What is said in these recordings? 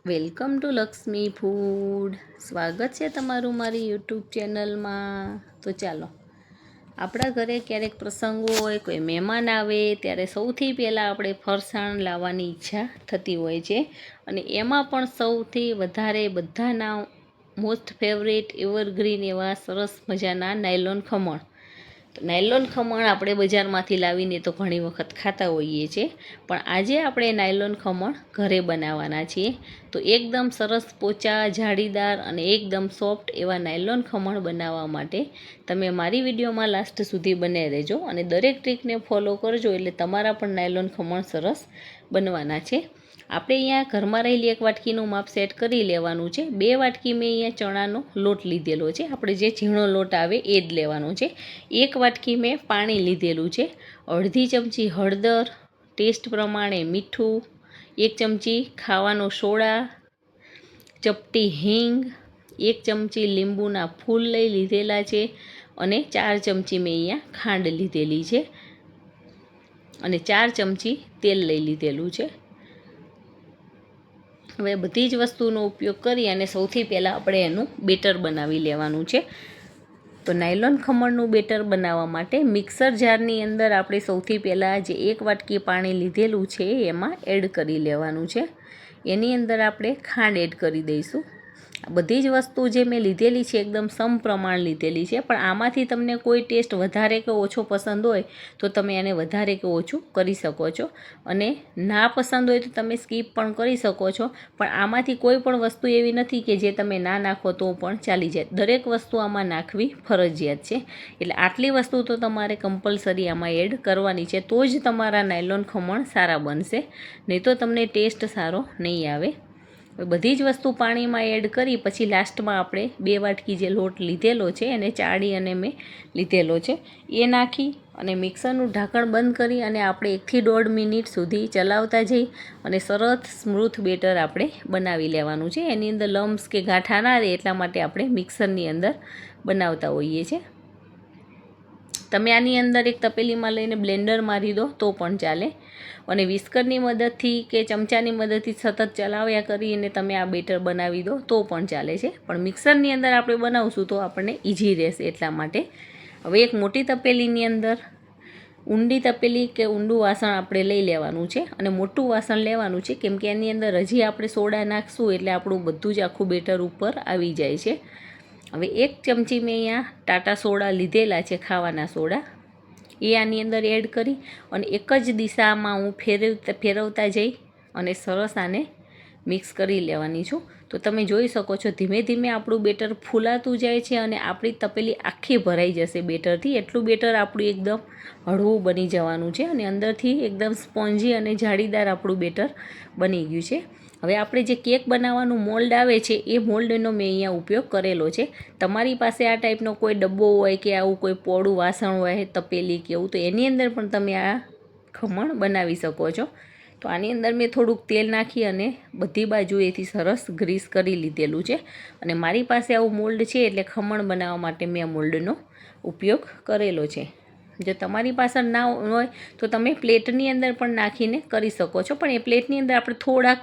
Welcome to Lakshmi food. સ્વાગત છે તમારું મારી યુટ્યુબ ચેનલમાં. તો ચાલો, આપણા ઘરે ક્યારેક પ્રસંગો હોય, કોઈ મહેમાન આવે ત્યારે સૌથી પહેલાં આપણે ફરસાણ લાવવાની ઈચ્છા થતી હોય છે. અને એમાં પણ સૌથી વધારે બધાના મોસ્ટ ફેવરેટ એવરગ્રીન એવા સરસ મજાના નાયલોન ખમણ. તો નાયલોન ખમણ આપણે બજારમાંથી લાવીને તો ઘણી વખત ખાતા હોઈએ છીએ, પણ આજે આપણે નાયલોન ખમણ ઘરે બનાવવાના છીએ. તો એકદમ સરસ પોચા, જાળીદાર અને એકદમ સોફ્ટ એવા નાયલોન ખમણ બનાવવા માટે તમે મારી વિડીયોમાં લાસ્ટ સુધી બને રહેજો અને દરેક ટ્રીકને ફોલો કરજો, એટલે તમારા પણ નાયલોન ખમણ સરસ બનવાના છે. આપણે અહીંયા ઘરમાં રહેલી એક વાટકીનું માપ સેટ કરી લેવાનું છે. 2 વાટકી મેં અહીંયા ચણાનો લોટ લીધેલો છે. આપણે જે ઝીણો લોટ આવે એ જ લેવાનો છે. 1 વાટકી મેં પાણી લીધેલું છે. અડધી ચમચી હળદર, ટેસ્ટ પ્રમાણે મીઠું, 1 ચમચી ખાવાનો સોડા, ચપટી હિંગ, 1 ચમચી લીંબુના ફૂલ લઈ લીધેલા છે અને 4 ચમચી મેં અહીંયા ખાંડ લીધેલી છે અને 4 ચમચી તેલ લઈ લીધેલું છે. હવે બધી જ વસ્તુનો ઉપયોગ કરી અને સૌથી પહેલાં આપણે એનું બેટર બનાવી લેવાનું છે. તો નાયલોન ખમણનું બેટર બનાવવા માટે મિક્સર જારની અંદર આપણે સૌથી પહેલાં જે 1 વાટકી પાણી લીધેલું છે એમાં એડ કરી લેવાનું છે. એની અંદર આપણે ખાંડ એડ કરી દઈશું. બધી જ વસ્તુ જે મેં લીધેલી છે એકદમ સમપ્રમાણ લીધેલી છે, પણ આમાંથી તમને કોઈ ટેસ્ટ વધારે કે ઓછો પસંદ હોય તો તમે એને વધારે કે ઓછું કરી શકો છો, અને ના પસંદ હોય તો તમે સ્કીપ પણ કરી શકો છો. પણ આમાંથી કોઈ પણ વસ્તુ એવી નથી કે જે તમે ના નાખો તો પણ ચાલી જાય. દરેક વસ્તુ આમાં નાખવી ફરજિયાત છે, એટલે આટલી વસ્તુ તો તમારે કમ્પલસરી આમાં એડ કરવાની છે, તો જ તમારા નાયલોન ખમણ સારા બનશે, નહીં તો તમને ટેસ્ટ સારો નહીં આવે. બધી જ વસ્તુ પાણીમાં એડ કરી પછી લાસ્ટમાં આપણે 2 વાટકી જે લોટ લીધેલો છે એને ચાળી અને મેં લીધેલો છે એ નાખી અને મિક્સરનું ઢાંકણ બંધ કરી અને આપણે 1 થી 1.5 મિનિટ સુધી ચલાવતા જઈ અને સરસ સ્મૂથ બેટર આપણે બનાવી લેવાનું છે. એની અંદર લમ્સ કે ગાંઠા ના રહે એટલા માટે આપણે મિક્સરની અંદર બનાવતા હોઈએ છીએ. તમે આની અંદર એક તપેલીમાં લઈને બ્લેન્ડર મારી દો તો પણ ચાલે, અને વિસ્કરની મદદથી કે ચમચાની મદદથી સતત ચલાવ્યા કરીને તમે આ બેટર બનાવી દો તો પણ ચાલે છે, પણ મિક્સરની અંદર આપણે બનાવશું તો આપણને ઇઝી રહેશે એટલા માટે. હવે એક મોટી તપેલીની અંદર ઊંડી તપેલી કે ઊંડું વાસણ આપણે લઈ લેવાનું છે, અને મોટું વાસણ લેવાનું છે, કેમ કે એની અંદર હજી આપણે સોડા નાખશું એટલે આપણું બધું જ આખું બેટર ઉપર આવી જાય છે. હવે 1 ચમચી મેં અહીંયા ટાટા સોડા લીધેલા છે, ખાવાના સોડા, એ આની અંદર એડ કરી અને એક જ દિશામાં હું ફેરવતા જઈ અને સરસ આને મિક્સ કરી લેવાની છું. તો તમે જોઈ શકો છો ધીમે ધીમે આપણું બેટર ફૂલાતું જાય છે અને આપણી તપેલી આખી ભરાઈ જશે બેટરથી. એટલું બેટર આપણું એકદમ હળવું બની જવાનું છે અને અંદરથી એકદમ સ્પોન્જી અને જાળીદાર આપણું બેટર બની ગયું છે. હવે આપણે જે કેક બનાવવાનું મોલ્ડ આવે છે એ મોલ્ડનો મેં અહીંયા ઉપયોગ કરેલો છે. તમારી પાસે આ ટાઈપનો કોઈ ડબ્બો હોય કે આવું કોઈ પોળું વાસણ હોય, તપેલી કે એવું, તો એની અંદર પણ તમે આ ખમણ બનાવી શકો છો. તો આની અંદર મેં થોડુંક તેલ નાખી અને બધી બાજુએથી સરસ ગ્રીસ કરી લીધેલું છે, અને મારી પાસે આવું મોલ્ડ છે એટલે ખમણ બનાવવા માટે મેં આ મોલ્ડનો ઉપયોગ કરેલો છે. જો તમારી પાસે ના હોય તો તમે પ્લેટની અંદર પણ નાખીને કરી શકો છો, પણ એ પ્લેટની અંદર આપણે થોડાક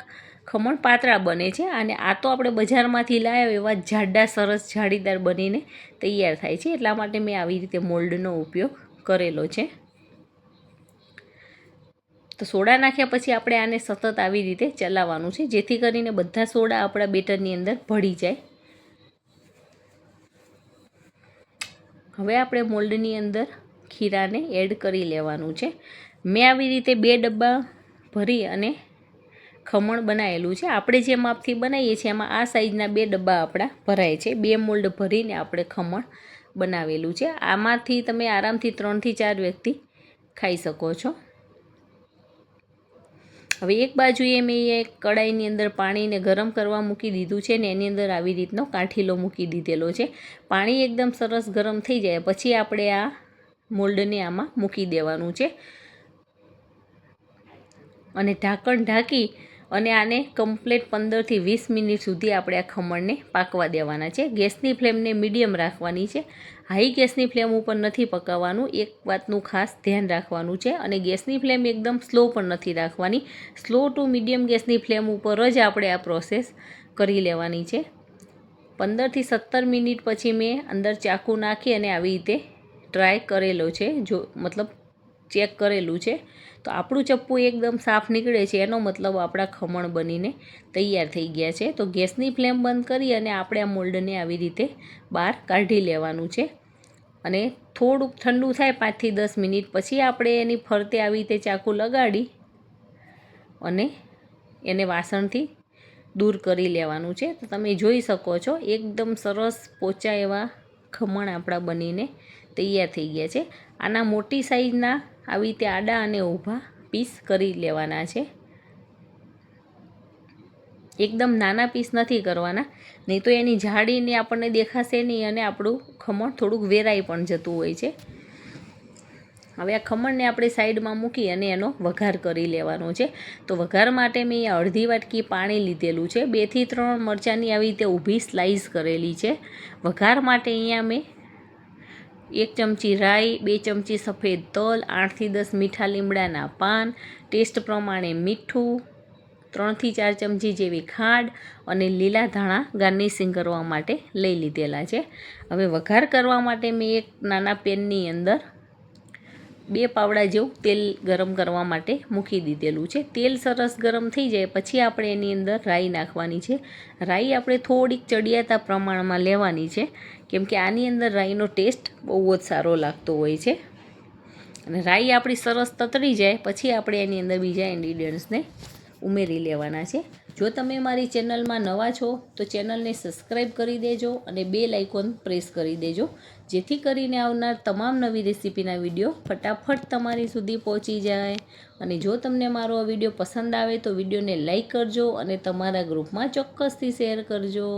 ખમણ પાતળા બને છે, અને આ તો આપણે બજારમાંથી લાવ્યા એવા જાડા સરસ જાળીદાર બનીને તૈયાર થાય છે, એટલા માટે મેં આવી રીતે મોલ્ડનો ઉપયોગ કરેલો છે. તો સોડા નાખ્યા પછી આપણે આને સતત આવી રીતે ચલાવવાનું છે, જેથી કરીને બધા સોડા આપણા બેટરની અંદર ભળી જાય. હવે આપણે મોલ્ડની અંદર ખીરાને એડ કરી લેવાનું છે. મેં આવી રીતે 2 ડબ્બા ભરી અને ખમણ બનાવેલું છે. આપણે જે માપથી બનાવીએ છીએ એમાં આ સાઈઝના 2 ડબ્બા આપણા ભરાય છે. 2 મોલ્ડ ભરીને આપણે ખમણ બનાવેલું છે. આમાંથી તમે આરામથી 3 થી 4 વ્યક્તિ ખાઈ શકો છો. હવે એક બાજુએ મેં એક કડાઈની અંદર પાણીને ગરમ કરવા મૂકી દીધું છે, ને એની અંદર આવી રીતનો કાંઠીલો મૂકી દીધેલો છે. પાણી એકદમ સરસ ગરમ થઈ જાય પછી આપણે આ મોલ્ડને આમાં મૂકી દેવાનું છે અને ઢાંકણ ઢાંકી અને આને કમ્પ્લીટ 15 થી 20 મિનિટ સુધી આપણે આ ખમણને પાકવા દેવાના છે. ગેસની ફ્લેમને મીડિયમ રાખવાની છે. હાઈ ગેસની ફ્લેમ ઉપર નથી પકાવવાનું. એક વાતનું ખાસ ધ્યાન રાખવાનું છે. અને ગેસની ફ્લેમ એકદમ સ્લો પણ નથી રાખવાની. સ્લો ટુ મીડિયમ ગેસની ફ્લેમ ઉપર જ આપણે આ પ્રોસેસ કરી લેવાની છે. 15 થી 17 મિનિટ પછી મેં અંદર ચાકુ નાખી અને આવી રીતે ટ્રાય કરેલો છે, મતલબ ચેક કરેલું છે. તો આપણું ચપ્પુ એકદમ સાફ નીકળે છે, એનો મતલબ આપણા ખમણ બનીને તૈયાર થઈ ગયા છે. તો ગેસની ફ્લેમ બંધ કરી અને આપણે આ મોલ્ડને આવી રીતે બહાર કાઢી લેવાનું છે. અને થોડુંક ઠંડુ થાય 5 થી 10 મિનિટ પછી આપણે એની ફરતે આવી રીતે ચાકુ લગાડી અને એને વાસણથી દૂર કરી લેવાનું છે. તો તમે જોઈ શકો છો એકદમ સરસ પોચા એવા ખમણ આપણા બનીને તૈયાર થઈ ગયા છે. આના મોટી સાઈઝના આવી રીતે આડા અને ઊભા પીસ કરી લેવાના છે. એકદમ નાના પીસ નથી કરવાના, નહીં તો એની જાડીને આપણને દેખાશે નહીં અને આપણું ખમણ થોડુંક વેરાઈ પણ જતું હોય છે. હવે આ ખમણને આપણે સાઈડમાં મૂકી અને એનો વઘાર કરી લેવાનો છે. તો વઘાર માટે મેં અહીંયા અડધી વાટકી પાણી લીધેલું છે. 2 થી 3 મરચાંની આવી રીતે ઊભી સ્લાઈસ કરેલી છે. વઘાર માટે અહીંયા મેં 1 ચમચી રાઈ, 2 ચમચી સફેદ તલ, 8 થી 10 મીઠા લીમડાના પાન, ટેસ્ટ પ્રમાણે મીઠું, 3 થી 4 ચમચી જેવી ખાંડ અને લીલા ધાણા ગાર્નિશિંગ કરવા માટે લઈ લીધેલા છે. હવે વઘાર કરવા માટે મેં એક નાના પેનની અંદર 2 પાવડા જેવું તેલ ગરમ કરવા માટે મૂકી દીધેલું છે. તેલ સરસ ગરમ થઈ જાય પછી આપણે એની અંદર રાઈ નાખવાની છે. રાઈ આપણે થોડીક ચડિયાતા પ્રમાણમાં લેવાની છે, કેમ કે આની અંદર રાઈનો ટેસ્ટ બહુ જ સારો લાગતો હોય છે. અને રાઈ આપણી સરસ તતળી જાય પછી આપણે એની અંદર બીજા ઇન્ગ્રીડિયન્ટ્સને ઉમેરી લેવાના છે. જો તમે મારી ચેનલમાં નવા છો તો ચેનલને સબસ્ક્રાઈબ કરી દેજો અને બેલ આઇકોન પ્રેસ કરી દેજો, જેથી કરીને આવનાર તમામ નવી રેસીપીના વિડીયો ફટાફટ તમારી સુધી પહોંચી જાય. અને જો તમને મારો આ વિડીયો પસંદ આવે તો વિડીયોને લાઈક કરજો અને તમારા ગ્રુપમાં ચોક્કસથી શેર કરજો.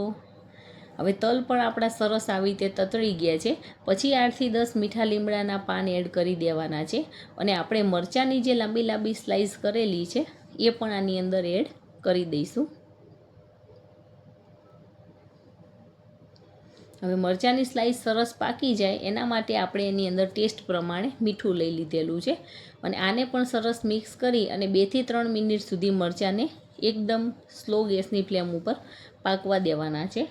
હવે તલ પણ આપણા સરસ આવી રીતે તતળી ગયા છે. પછી 8 થી 10 મીઠા લીમડાના પાન એડ કરી દેવાના છે. અને આપણે મરચાંની જે લાંબી લાંબી સ્લાઈસ કરેલી છે એ પણ આની અંદર એડ કરી દઈશું. હવે મરચાંની સ્લાઈસ સરસ પાકી જાય એના માટે આપણે એની અંદર ટેસ્ટ પ્રમાણે મીઠું લઈ લીધેલું છે. અને આને પણ સરસ મિક્સ કરી અને 2 થી 3 મિનિટ સુધી મરચાંને એકદમ સ્લો ગેસની ફ્લેમ ઉપર પાકવા દેવાના છે.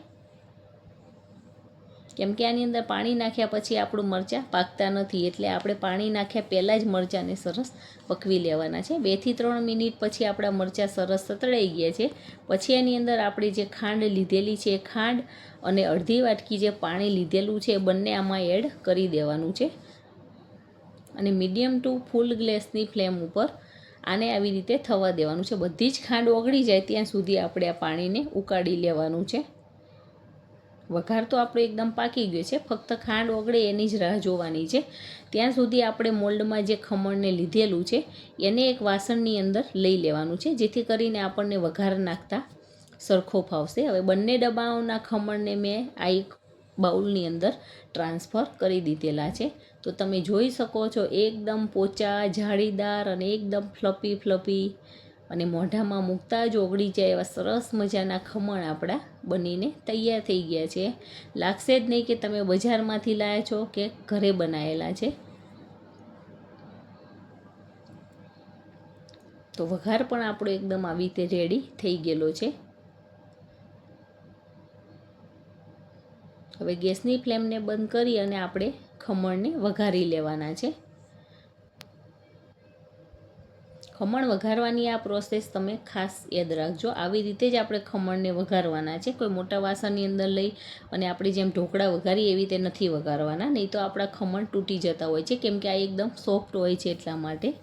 કેમ કે આની અંદર પાણી નાખ્યા પછી આપણું મરચાં પાકતા નથી, એટલે આપણે પાણી નાખ્યા પહેલાં જ મરચાંને સરસ પકવી લેવાના છે. 2 થી 3 મિનિટ પછી આપણા મરચાં સરસ તતળાઈ ગયા છે. પછી એની અંદર આપણે જે ખાંડ લીધેલી છે એ ખાંડ અને અડધી વાટકી જે પાણી લીધેલું છે એ બંને આમાં એડ કરી દેવાનું છે. અને મીડિયમ ટુ ફૂલ ગેસની ફ્લેમ ઉપર આને આવી રીતે થવા દેવાનું છે. બધી જ ખાંડ ઓગળી જાય ત્યાં સુધી આપણે આ પાણીને ઉકાળી લેવાનું છે. વઘાર તો આપણો એકદમ પાકી ગયો છે, ફક્ત ખાંડ ઓગળે એની જ રાહ જોવાની છે. ત્યાં સુધી આપણે મોલ્ડમાં જે ખમણને લીધેલું છે એને એક વાસણની અંદર લઈ લેવાનું છે, જેથી કરીને આપણને વઘાર નાખતા સરખો ફાવશે. હવે બંને ડબ્બાઓના ખમણને મેં આ એક બાઉલની અંદર ટ્રાન્સફર કરી દીધેલા છે. તો તમે જોઈ શકો છો એકદમ પોચા, જાળીદાર અને એકદમ ફ્લફી અને મોઢામાં મૂકતા જ ઓગળી જાય એવા સરસ મજાના ખમણ આપણા બનીને તૈયાર થઈ ગયા છે. લાગશે જ નહીં કે તમે બજારમાંથી લાવ્યા છો કે ઘરે બનાવેલા છે. તો વઘાર પણ આપણો એકદમ આવી રીતે રેડી થઈ ગયેલો છે. હવે ગેસની ફ્લેમને બંધ કરી અને આપણે ખમણને વઘારી લેવાના છે. ખમણ વઘારવાની આ પ્રોસેસ તમે ખાસ યાદ રાખજો. આવી રીતે જ આપણે ખમણને વઘારવાના છે. કોઈ મોટા વાસણની અંદર લઈ અને આપણે જેમ ઢોકળા વઘારીએ એવી રીતે નથી વઘારવાના, નહીં તો આપણા ખમણ તૂટી જતા હોય છે, કેમ કે આ એકદમ સોફ્ટ હોય છે એટલા માટે.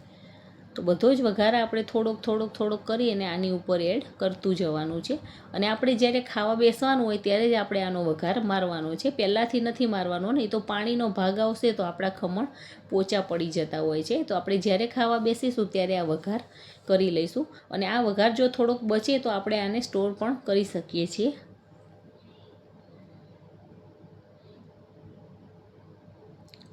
તો બધો જ વઘાર આપણે થોડોક કરી અને આની ઉપર એડ કરતું જવાનું છે. અને આપણે જ્યારે ખાવા બેસવાનું હોય ત્યારે જ આપણે આનો વઘાર મારવાનો છે, પહેલાંથી નથી મારવાનો, નહીં તો પાણીનો ભાગ આવશે તો આપણા ખમણ પોચા પડી જતા હોય છે. તો આપણે જ્યારે ખાવા બેસીશું ત્યારે આ વઘાર કરી લઈશું. અને આ વઘાર જો થોડોક બચે તો આપણે આને સ્ટોર પણ કરી શકીએ છીએ.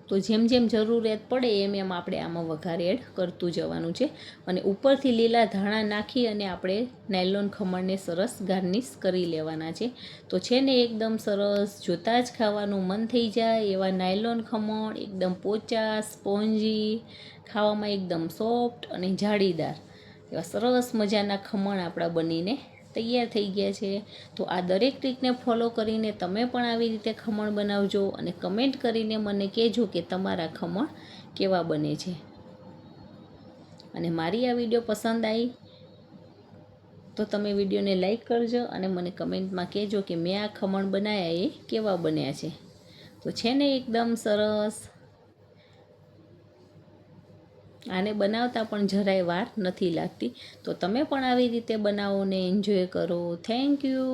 તો જેમ જેમ જરૂરિયાત પડે એમ એમ આપણે આમાં વઘાર એડ કરતું જવાનું છે. અને ઉપરથી લીલા ધાણા નાખી અને આપણે નાયલોન ખમણને સરસ ગાર્નિશ કરી લેવાના છે. તો છે ને એકદમ સરસ, જોતાં જ ખાવાનું મન થઈ જાય એવા નાયલોન ખમણ, એકદમ પોચા, સ્પોન્જી, ખાવામાં એકદમ સોફ્ટ અને જાળીદાર એવા સરસ મજાના ખમણ આપણા બનીને તૈયાર થઈ ગયા છે. તો આ દરેક ટ્રીકને ફોલો કરીને તમે પણ આવી રીતે ખમણ બનાવજો અને કમેન્ટ કરીને મને કહેજો કે તમારા ખમણ કેવા બને છે. અને મારી આ વિડીયો પસંદ આવી તો તમે વિડીયોને લાઈક કરજો અને મને કમેન્ટમાં કહેજો કે મેં આ ખમણ બનાવ્યા એ કેવા બન્યા છે. તો છે ને એકદમ સરસ, આને બનાવતા પણ જરાય વાર નથી લાગતી. તો તમે પણ આવી રીતે બનાવો ને એન્જોય કરો. Thank you.